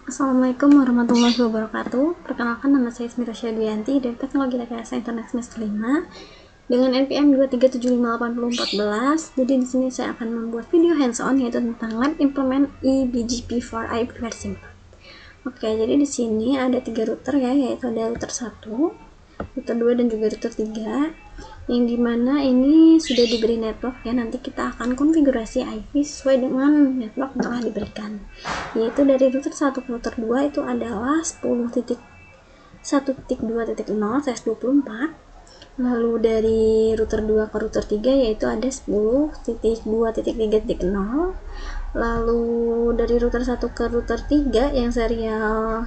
Assalamualaikum warahmatullahi wabarakatuh. Perkenalkan, nama saya Ismira Syadianti dari Teknologi Rekayasa Internet semester 5 dengan NPM 2375814. Jadi di sini saya akan membuat video hands-on yaitu tentang lab implement eBGP4IP versi 4. Oke, jadi di sini ada 3 router ya, yaitu ada router 1, router 2 dan juga router 3. Yang dimana ini sudah diberi network ya, nanti kita akan konfigurasi IP sesuai dengan network yang telah diberikan, yaitu dari router 1 ke router 2 itu adalah 10.1.2.0/24. lalu dari router 2 ke router 3 yaitu ada 10.2.3.0. lalu dari router 1 ke router 3 yang serial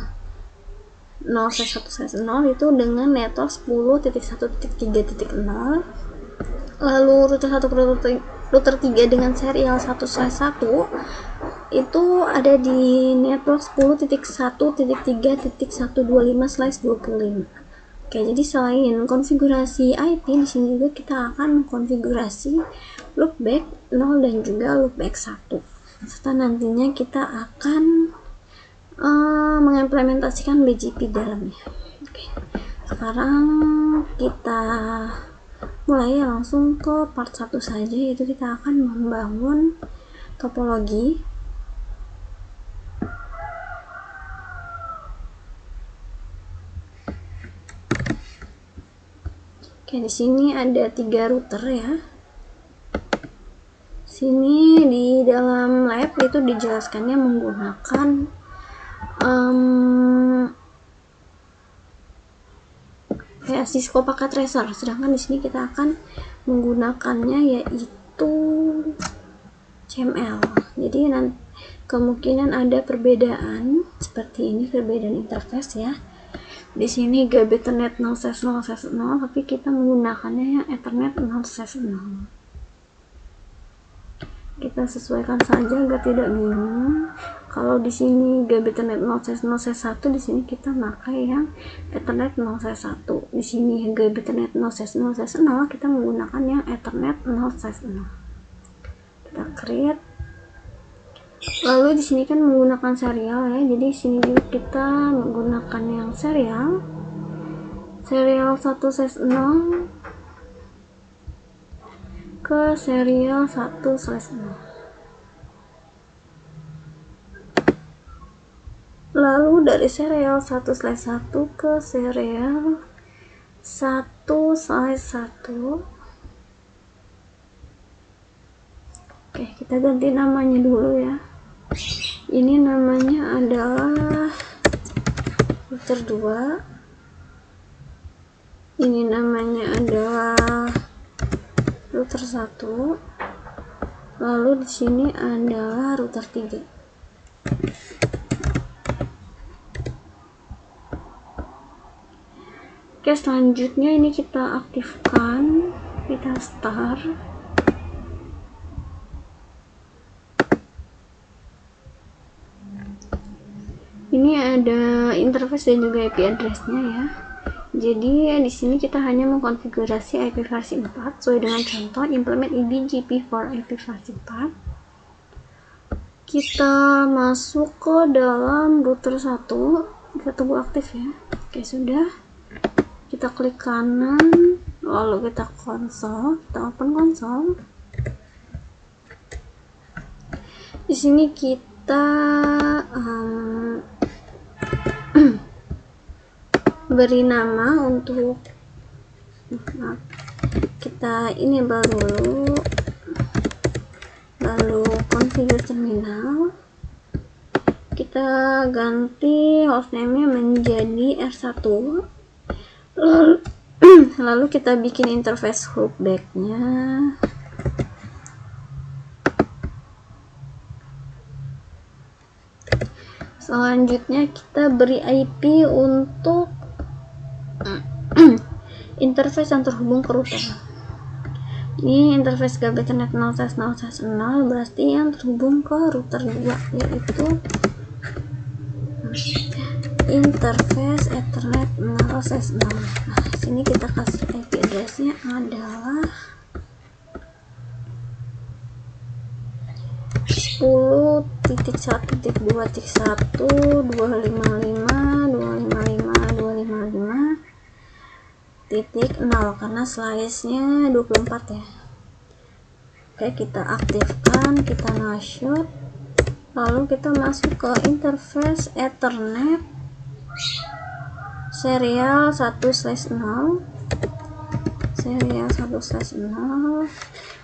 0/1/0 itu dengan network 10.1.3.0. lalu router 1 ke router 3 dengan serial 1/1 itu ada di network 10.1.3.125/25. Oke, jadi selain konfigurasi IP, di sini juga kita akan mengkonfigurasi loopback 0 dan juga loopback 1. Serta nantinya kita akan mengimplementasikan BGP dalamnya. Oke, sekarang kita mulai langsung ke part 1 saja, yaitu kita akan membangun topologi. Oke, di sini ada 3 router ya. Sini di dalam lab itu dijelaskannya menggunakan Cisco packet tracer, sedangkan di sini kita akan menggunakannya yaitu CML. Jadi nanti kemungkinan ada perbedaan seperti ini, perbedaan interface ya. Di sini gab Ethernet 0/0/0, tapi kita menggunakannya yang Ethernet 0/0. Kita sesuaikan saja agar tidak bingung. Kalau di sini gab Ethernet 0/0/1, di sini kita pakai yang Ethernet 0/1. Di sini gab Ethernet 0/0/0, kita menggunakan yang Ethernet 0/0. Kita create. Lalu di sini kan menggunakan serial ya. Jadi di sini juga kita menggunakan yang serial 1/0 ke serial 1/0. Lalu dari serial 1/1 ke serial 1/1. Oke, kita ganti namanya dulu ya. Ini namanya adalah router 2. Ini namanya adalah router 1. Lalu di sini adalah router 3. Oke, selanjutnya ini kita aktifkan, kita start. Ini ada interface dan juga IP address-nya ya. Jadi di sini kita hanya mengkonfigurasi IP versi 4 sesuai dengan contoh implement eBGP4IP versi 4. Kita masuk ke dalam router 1. Kita tunggu aktif ya. Oke, sudah. Kita klik kanan, lalu kita konsol, kita open konsol. Di sini kita beri nama untuk kita enable dulu, lalu configure terminal. Kita ganti hostname-nya menjadi R1. Lalu kita bikin interface loopback-nya. Selanjutnya kita beri IP untuk interface yang terhubung ke router. Ini interface gab Ethernet 0/0/0, berarti yang terhubung ke router 2 yaitu interface Ethernet 0/0. Nah, sini kita kasih IP address-nya adalah 10.1.2.1.255.255.255.0 karena slice-nya 24 ya. Oke, kita aktifkan, kita no-shoot, lalu kita masuk ke interface Ethernet serial 1/0,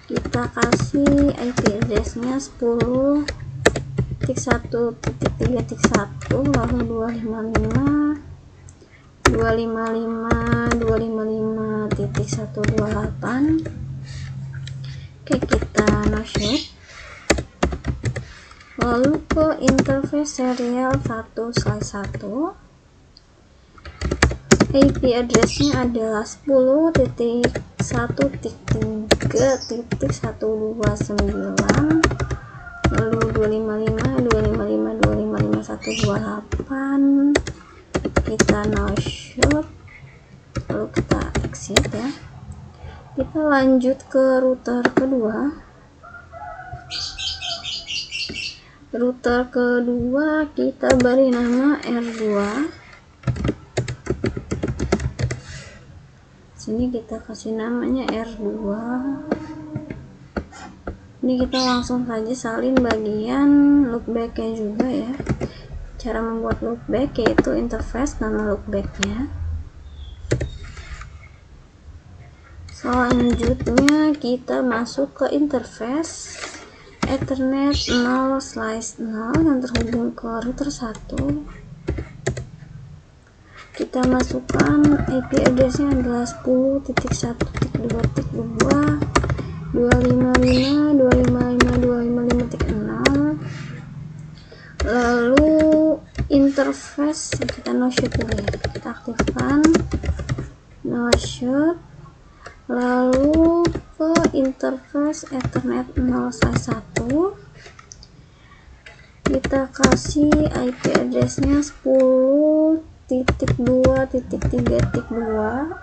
kita kasih IP address-nya 10.1.3.1, lalu 255.255.128. Oke, kita no-shoot, lalu ke interface serial 1/1, IP address-nya adalah 10.1.3.129, lalu 255.255.255.128. Kita no-shoot, lalu kita exit ya. Kita lanjut ke router kedua. Kita beri nama R2. Sini kita kasih namanya R2. Ini kita langsung saja salin bagian loopback-nya juga ya. Cara membuat loopback yaitu interface nama loopback-nya. Selanjutnya kita masuk ke interface Ethernet 0/0 yang terhubung ke router 1. Kita masukkan IP address-nya adalah 10.1.2.255.255.255.0. Lalu interface kita no-shoot dulu ya. Kita aktifkan no-shoot, lalu ke interface Ethernet 0/1, kita kasih IP address-nya 10.2.3.2.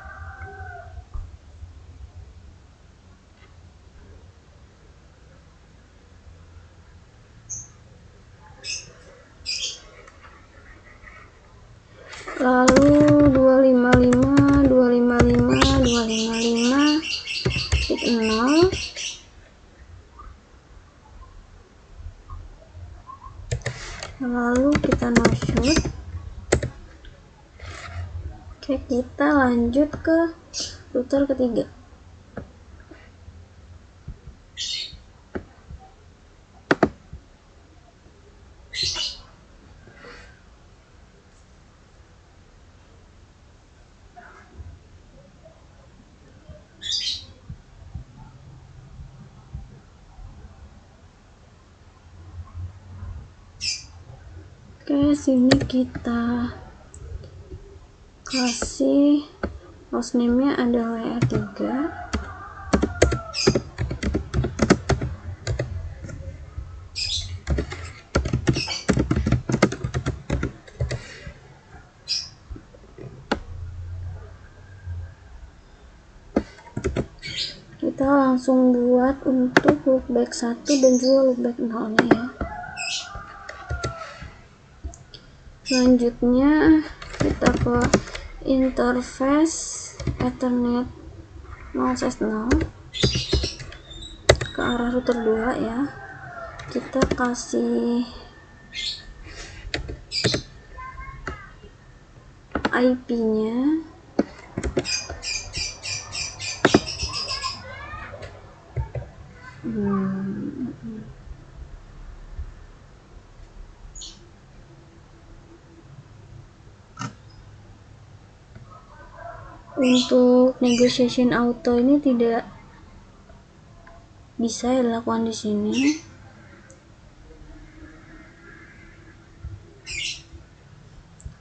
lalu 255.255.255.0, lalu kita no-shoot. Oke, kita lanjut ke router ketiga. Oke, sini kita kasih hostname-nya adalah R3. Kita langsung buat untuk loopback 1 dan juga loopback 0-nya ya. Selanjutnya kita ke interface Ethernet 0/0 ke arah router 2 ya. Kita kasih IP-nya untuk negotiation auto ini tidak bisa dilakukan di sini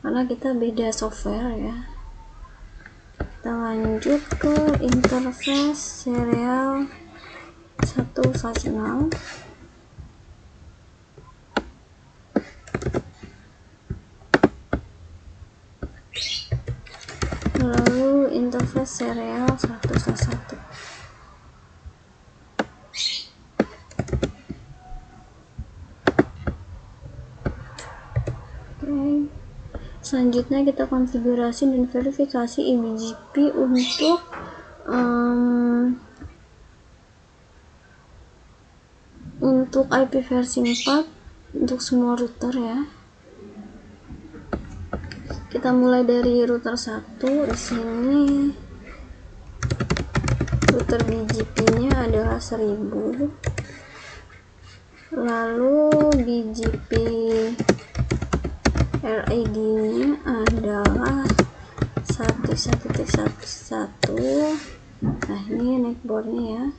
karena kita beda software ya. Kita lanjut ke interface serial 1/0. Lalu interface serial 1/1. Selanjutnya kita konfigurasi dan verifikasi eBGP untuk IP versi 4 untuk semua router ya. Kita mulai dari router 1. Di sini router BGP-nya adalah 1000. Lalu BGP RID-nya adalah 1.1.1.1. Nah, ini neckboard-nya ya.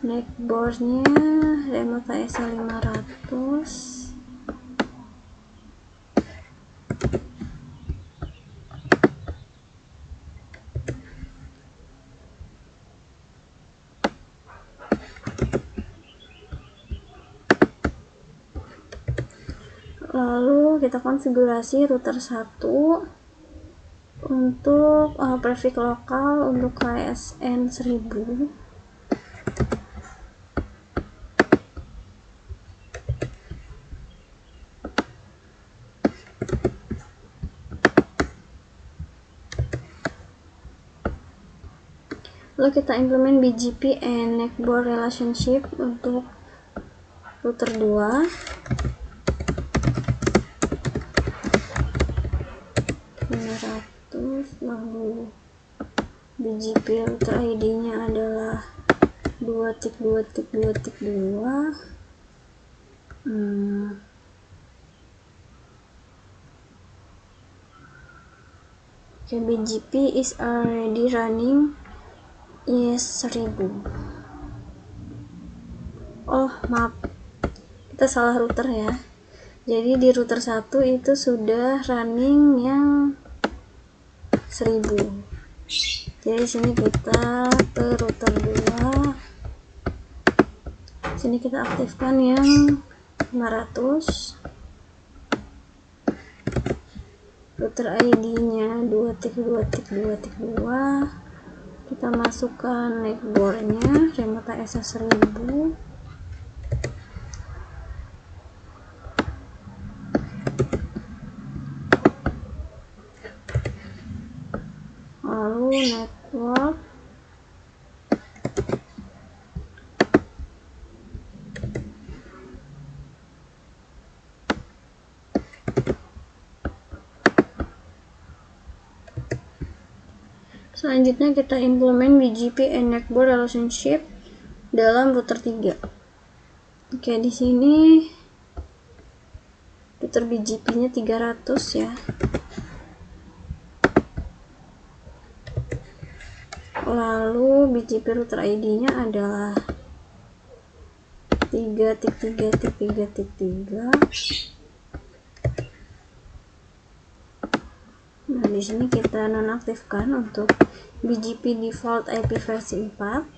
Neckboard-nya remote AESA 500. Lalu kita konfigurasi router 1 untuk prefix lokal untuk KSN 1000. Lalu kita implement BGP and neckboard relationship untuk router 2. Lalu BGP router ID-nya adalah 2.2.2.2. Okay, BGP is already running is 1000. Oh maaf, kita salah router ya. Jadi di router 1 itu sudah running yang 1000. Jadi sini kita ke router 2. Sini kita aktifkan yang 500. Router ID-nya 2.2.2.2. Kita masukkan neckboard-nya remote AESA 1000. Lalu network, selanjutnya kita implement BGP and neckboard relationship dalam router 3. Oke, di sini router BGP-nya 300 ya. Lalu BGP router ID-nya adalah 3.3.3.3. Nah, di sini kita nonaktifkan untuk BGP default IP versi 4.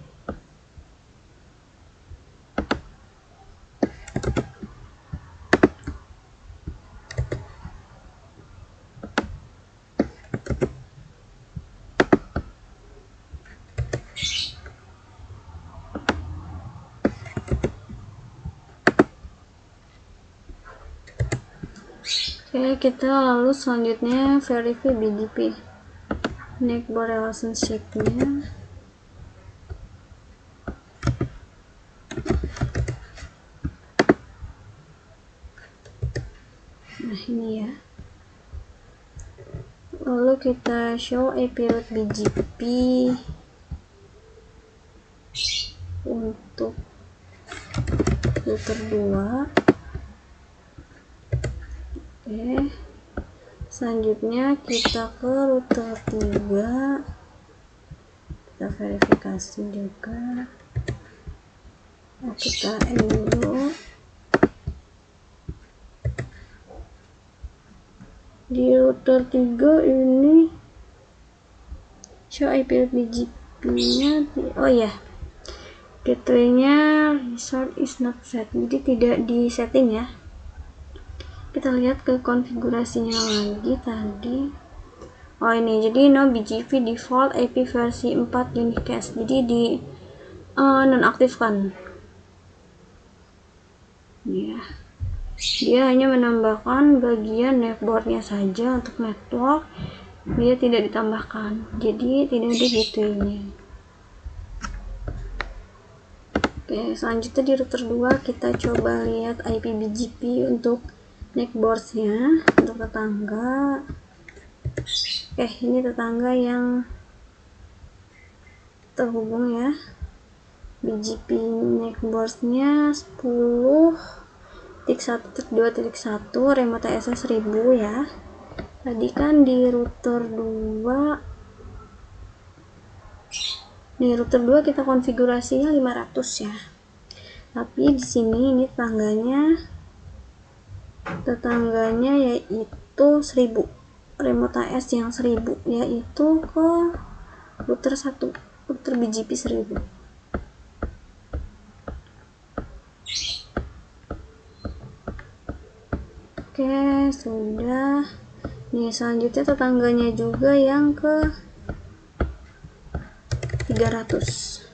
Oke, kita lalu selanjutnya verify BGP neckboard relationship-nya. Nah, ini ya. Lalu kita show IP route BGP untuk router 2. Oke, selanjutnya kita ke router 3. Kita verifikasi juga. Nah, kita end dulu. Di router 3 ini show IP route BGP-nya. Oh ya, gateway-nya resort is not set, jadi tidak di setting ya. Kita lihat ke konfigurasinya lagi tadi. Oh, ini jadi no BGP default IP versi 4 unicast, jadi di nonaktifkan. Ya, dia hanya menambahkan bagian netboardnya saja untuk network, dia tidak ditambahkan, jadi tidak ada gateway-nya. Oke, selanjutnya di router 2 kita coba lihat IP BGP untuk netboardnya untuk tetangga. Oke, ini tetangga yang terhubung ya. BGP netboardnya 10.1.2.1 remote access 1000 ya. Tadi kan di router 2 kita konfigurasinya 500 ya. Tapi di sini ini tetangganya yaitu 1000 remote AS yang 1000 yaitu ke router 1, router BGP 1000. Oke, sudah. Nih, selanjutnya tetangganya juga yang ke 300.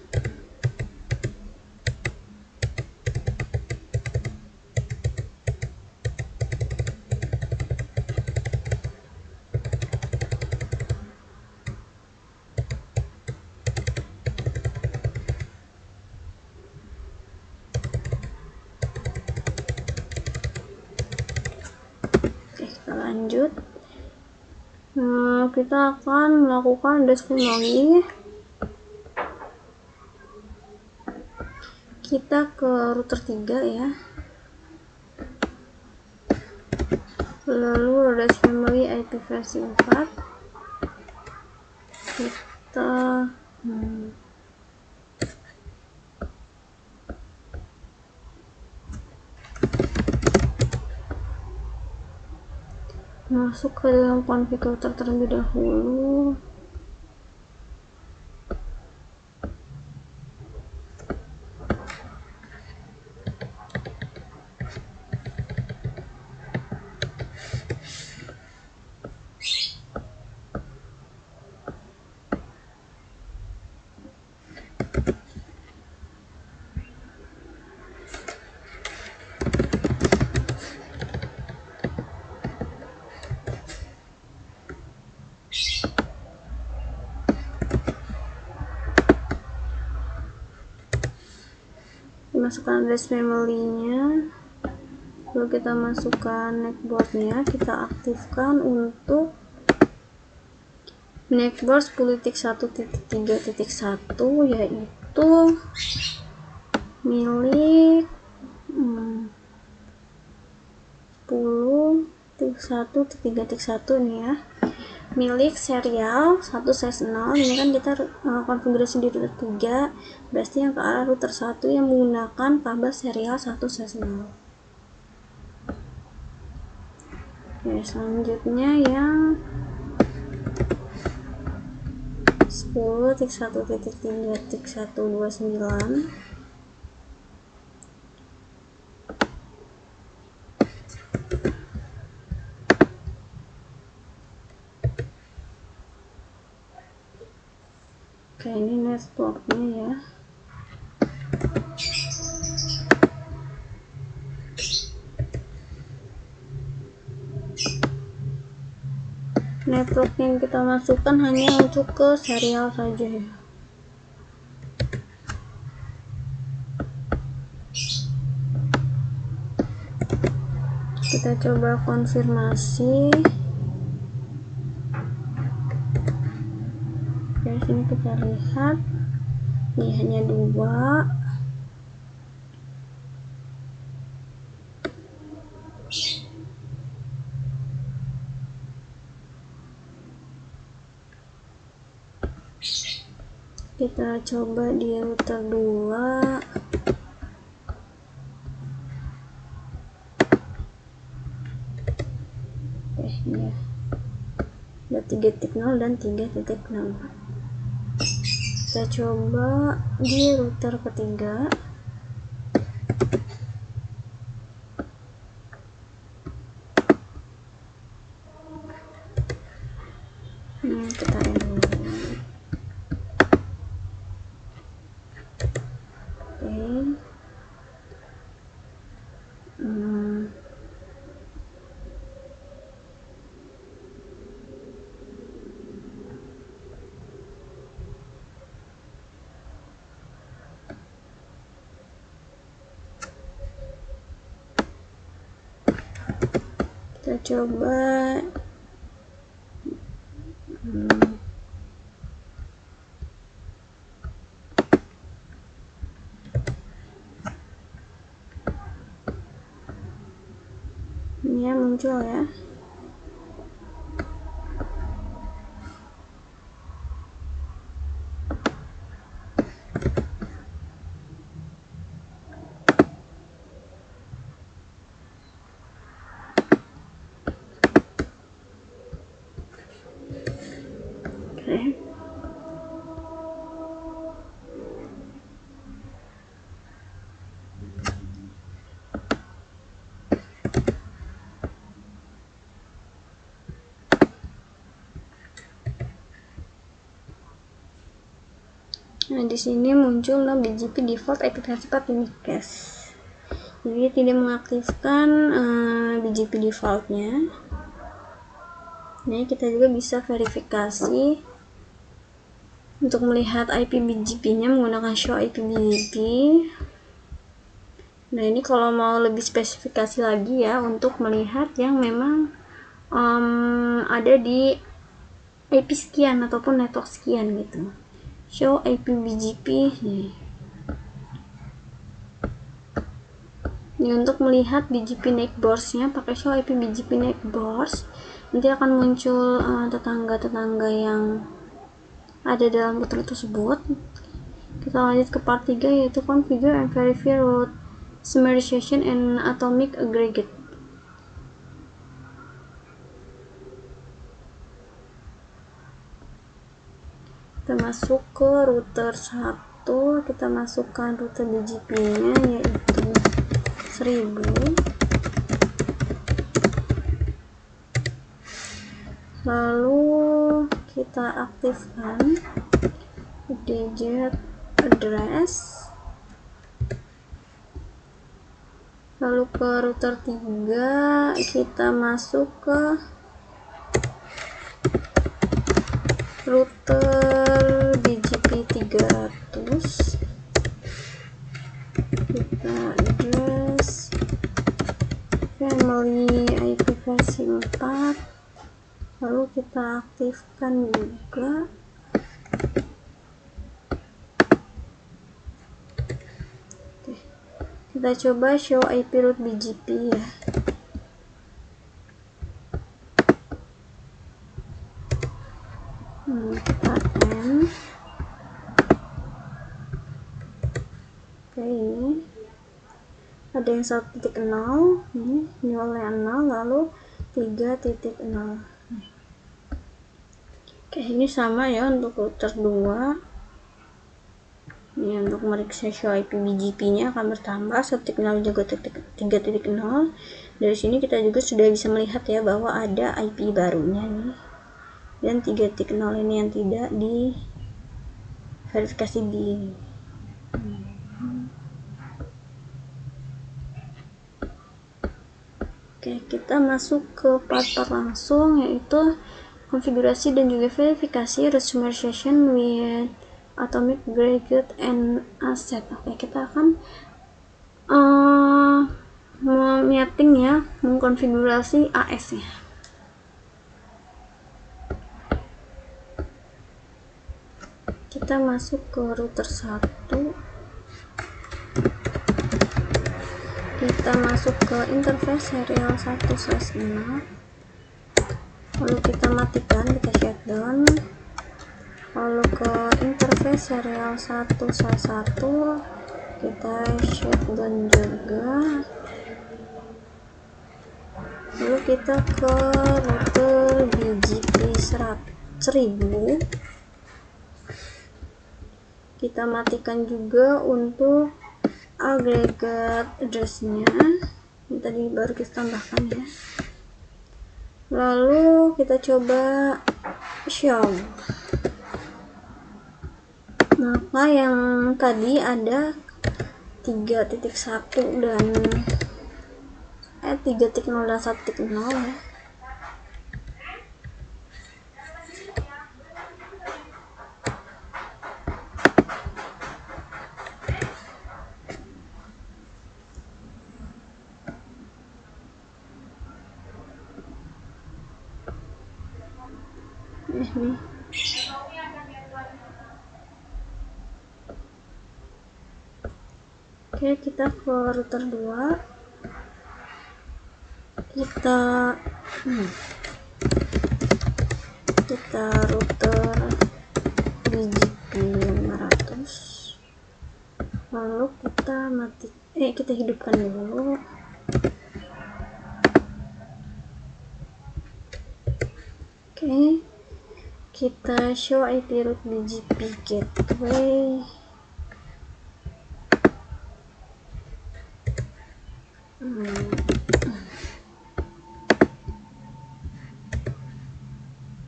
Oke, kita lanjut. Nah, kita akan melakukan dash login. Kita ke router 3 ya. Lalu dash family IP versi 4. Kita masuk ke dalam konfigurator terlebih dahulu. Masukkan address family-nya, lalu kita masukkan netboard-nya, kita aktifkan untuk netboard 10.1.3.1 yaitu milik 10.1.3.1 nih ya, milik serial 1/0. Ini kan kita konfigurasi di router 3, berarti yang ke arah router 1 yang menggunakan kabel serial 1/0. Oke, selanjutnya yang 10.1.3.129. Oke, ini networknya ya. Network yang kita masukkan hanya untuk ke serial saja ya. Kita coba konfirmasi. Dari sini kita lihat ini hanya 2. Kita coba di router 2. Ini ada 3.0 dan 3.0. Kita coba di router ketiga. Kita dulu. kita coba ini ya, muncul ya. Oke. Nah, di sini muncul BGP default IP transport unicast. Jadi tidak mengaktifkan BGP defaultnya. Nah, kita juga bisa verifikasi untuk melihat IP BGP-nya menggunakan show IP BGP. Nah, ini kalau mau lebih spesifikasi lagi ya, untuk melihat yang memang ada di IP sekian ataupun network sekian gitu. Show IP BGP nih. Ini untuk melihat BGP neighbors-nya pakai show IP BGP neighbors. Nanti akan muncul tetangga-tetangga yang ada dalam router tersebut. Kita lanjut ke part 3, yaitu configure and verify route summarization and atomic aggregate. Kita masuk ke router 1, kita masukkan rute BGP-nya yaitu 1000. Lalu kita aktifkan digit address. Lalu ke router 3 kita masuk ke router BGP 300. Kita address family IP versi 4. Lalu kita aktifkan juga kita coba show IP route BGP ya. Kita M. Oke, ini ada yang 1.0 ini oleh 0, lalu 3.0. Oke, ini sama ya untuk router 2. Ini untuk meriksa show IP BGP-nya akan bertambah 1.0 juga 3.0. Dari sini kita juga sudah bisa melihat ya bahwa ada IP barunya nih. Dan 3.0 ini yang tidak di verifikasi di Oke, kita masuk ke part-part langsung, yaitu konfigurasi dan juga verifikasi route summarization with atomic aggregate and asset. Oke, kita akan mapping ya, mengkonfigurasi AS nya. Kita masuk ke router 1, kita masuk ke interface serial 1/6, lalu kita matikan, kita shutdown. Lalu ke interface serial 1/1 kita shutdown juga. Lalu kita ke router BGP 1000, kita matikan juga untuk agregat address-nya. Ini tadi baru kita tambahkan ya. Lalu kita coba show. Maka yang tadi ada 3.1 dan 3.0 dan 1.0 ya. nih. Oke, kita ke router 2, kita router BGP 500, lalu kita hidupkan dulu. Oke, kita show IP route BGP gateway.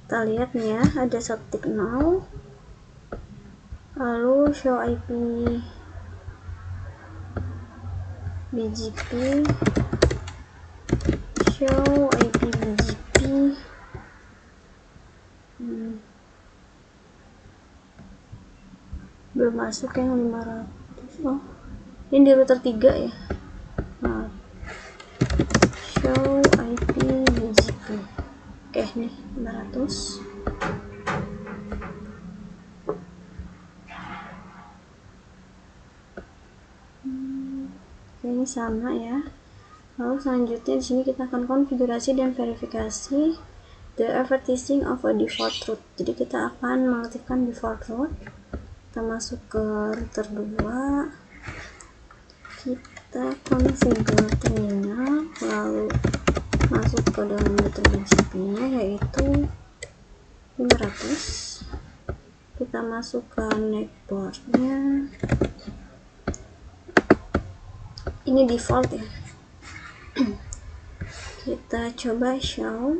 Kita lihat nih ya, ada 1.0, lalu show IP BGP, show IP BGP, belum masuk yang 500. Oh, ini di router 3 ya. Nah, show IP BGP. Oke, nih 500. Oke, ini sama ya. Lalu selanjutnya di sini kita akan konfigurasi dan verifikasi the advertising of a default route. Jadi kita akan mengaktifkan default route. Kita masuk ke router 2, kita configure terminal, lalu masuk ke dalam router BGP nya yaitu 500. Kita masuk ke NAC port nya, ini default ya. Kita coba show.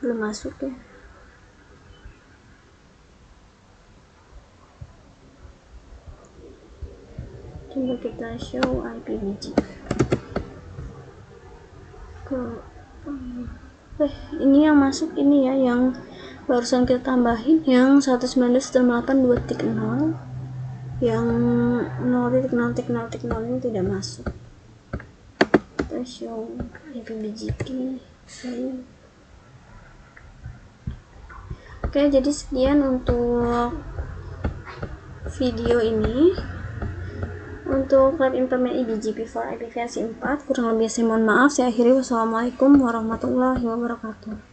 Belum masuk ya. Coba kita show IP BGP. Ini yang masuk, ini ya yang barusan kita tambahin, yang 192.8.2.0, yang 0.0.0.0 ini tidak masuk. Kita show IP BGP. Oke, jadi sekian untuk video ini. Untuk lab implement BGP for IP versi 4, kurang lebih saya mohon maaf. Saya akhiri. Wassalamualaikum warahmatullahi wabarakatuh.